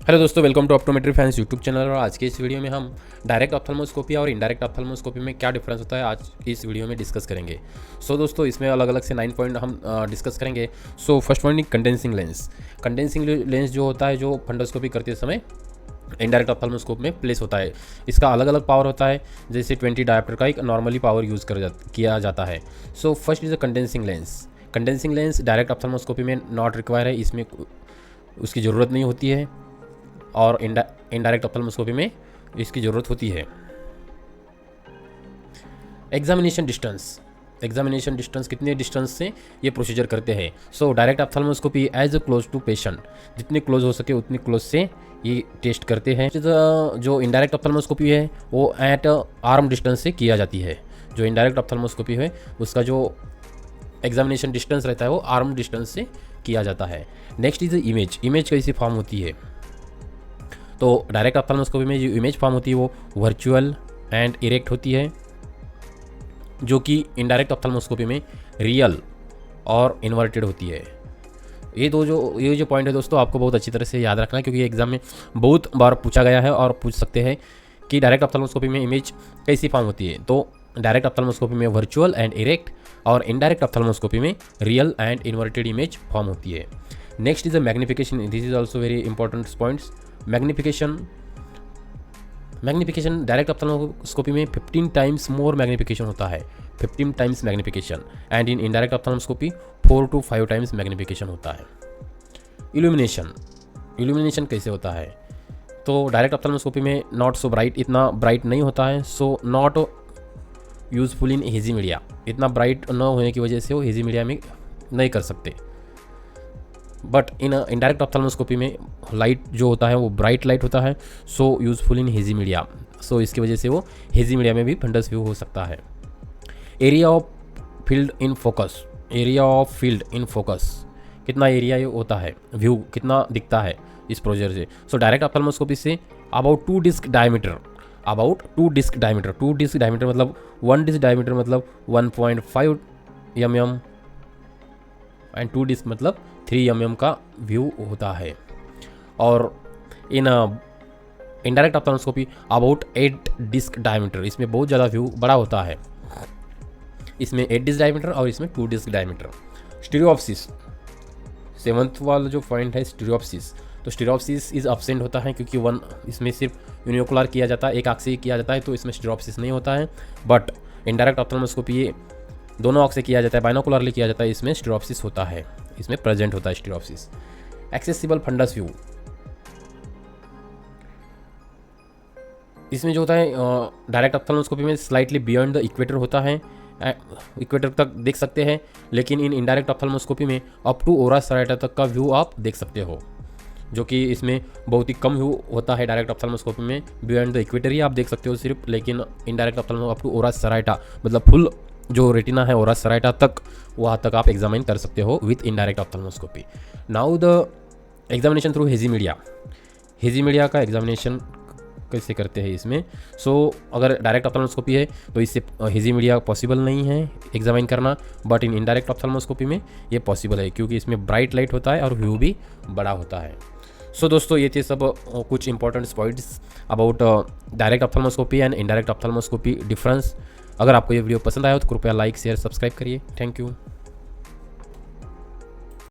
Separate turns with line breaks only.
Hello दोस्तों, welcome to optometry fans YouTube channel. और आज के इस वीडियो में हम डायरेक्ट ऑप्थेल्मोस्कोपी और इनडायरेक्ट ऑप्थेल्मोस्कोपी में क्या डिफरेंस होता है आज इस वीडियो में डिस्कस करेंगे। दोस्तों इसमें अलग अलग से 9 पॉइंट हम डिस्कस करेंगे। First point condensing lens. Condensing lens जो होता है, जो फंडोस्कोपी करते समय इनडायरेक्ट ऑप्थेल्मोस्कोप में प्लेस होता है। इसका अलग अलग पावर होता है, जैसे 20 डायोप्टर का एक नॉर्मली पावर यूज़ किया जाता है। First is a condensing lens. Condensing lens direct ophthalmoscopy में नॉट रिक्वायर है, इसमें उसकी ज़रूरत नहीं होती है, और इनडायरेक्ट ऑप्थेल्मोस्कोपी में इसकी ज़रूरत होती है। एग्जामिनेशन डिस्टेंस कितने डिस्टेंस से ये प्रोसीजर करते हैं। Direct ophthalmoscopy as close to patient, जितने क्लोज हो सके उतनी क्लोज से ये टेस्ट करते हैं। जो इनडायरेक्ट ऑप्थेल्मोस्कोपी है वो एट आर्म डिस्टेंस से किया जाती है। जो इनडायरेक्ट ऑप्थेल्मोस्कोपी है उसका जो एग्जामिनेशन डिस्टेंस रहता है वो आर्म डिस्टेंस से किया जाता है। नेक्स्ट इज इमेज कैसी फॉर्म होती है। तो डायरेक्ट ऑप्थेल्मोस्कोपी में जो इमेज फॉर्म होती है वो वर्चुअल एंड इरेक्ट होती है, जो कि इनडायरेक्ट ऑप्थेल्मोस्कोपी में रियल और इन्वर्टेड होती है। ये जो पॉइंट है दोस्तों, आपको बहुत अच्छी तरह से याद रखना है, क्योंकि एग्जाम में बहुत बार पूछा गया है और पूछ सकते हैं कि डायरेक्ट ऑप्थेल्मोस्कोपी में इमेज कैसी फॉर्म होती है। तो डायरेक्ट ऑप्थेल्मोस्कोपी में वर्चुअल एंड इरेक्ट और इनडायरेक्ट ऑप्थेल्मोस्कोपी में real and inverted image form होती है। Next is the magnification. This is also very important points. Magnification direct ophthalmoscopy में 15 टाइम्स मोर मैग्निफिकेशन होता है, 15 times magnification, and in indirect ophthalmoscopy 4 to 5 times magnification होता है। Illumination कैसे होता है। तो डायरेक्ट ऑप्थेल्मोस्कोपी में नॉट सो ब्राइट, इतना ब्राइट नहीं होता है, so not useful in hazy media. इतना ब्राइट न होने की वजह से वो हेजी मीडिया में नहीं कर सकते। बट इन इनडायरेक्ट ऑप्थेल्मोस्कोपी में लाइट जो होता है वो ब्राइट लाइट होता है, so useful in hazy media. इसकी वजह से वो हेजी मीडिया में भी फंडस व्यू हो सकता है। Area of field in focus, कितना एरिया ये होता है, व्यू कितना दिखता है इस प्रोजेक्ट से। डायरेक्ट ऑप्थेल्मोस्कोपी से about 2 disc diameter, 2 disc diameter मतलब 1 डिस्क डायमीटर मतलब 1.5 mm एंड 2 डिस्क मतलब 3 mm का व्यू होता है। और in indirect ophthalmoscopy about 8 disc diameter, इसमें बहुत ज़्यादा व्यू बड़ा होता है। इसमें 8 डिस्क डायमीटर और इसमें 2 डिस्क डायमीटर। स्टीरियोप्सिस, 7th वाला जो पॉइंट है स्टीरियोप्सिस। तो स्टीरियोप्सिस इज एब्सेंट होता है, क्योंकि इसमें सिर्फ यूनिओकुलर किया जाता है, एक आँख से ही किया जाता है, तो इसमें स्टीरियोप्सिस नहीं होता है। बट इनडायरेक्ट ऑप्थेल्मोस्कोपी ये दोनों आँख से किया जाता है, बाइनोकुलरली किया जाता है, इसमें स्टीरियोप्सिस होता है, इसमें प्रेजेंट होता है स्टीरियोप्सिस। एक्सेसिबल फंडस व्यू, इसमें जो होता है डायरेक्ट ऑप्थेल्मोस्कोपी में स्लाइटली बियॉन्ड द इक्वेटर होता है, इक्वेटर तक देख सकते हैं, लेकिन इन इनडायरेक्ट ऑप्थेल्मोस्कोपी में अप टू ओरास सराइटा तक का व्यू आप देख सकते हो, जो कि इसमें बहुत ही कम व्यू होता है। डायरेक्ट ऑप्थेल्मोस्कोपी में बियॉन्ड द इक्वेटर ही आप देख सकते हो सिर्फ, लेकिन इनडायरेक्ट ऑप्थेल्मोस्कोपी अप टू ओरास सराइटा मतलब फुल जो रेटिना है ओरास सराइटा तक, वहाँ तक आप एग्जामिन कर सकते हो with indirect ophthalmoscopy. Now the examination through hazy media का एग्जामिनेशन कैसे करते हैं इसमें। अगर डायरेक्ट ऑप्थेल्मोस्कोपी है तो इससे हेजी मीडिया पॉसिबल नहीं है एग्जामिन करना, बट इन इनडायरेक्ट ऑप्थेल्मोस्कोपी में ये पॉसिबल है, क्योंकि इसमें ब्राइट लाइट होता है और व्यू भी बड़ा होता है। दोस्तों ये थे सब कुछ important points about direct ophthalmoscopy and indirect ophthalmoscopy difference. अगर आपको ये वीडियो पसंद आया हो तो कृपया लाइक शेयर सब्सक्राइब करिए। Thank you.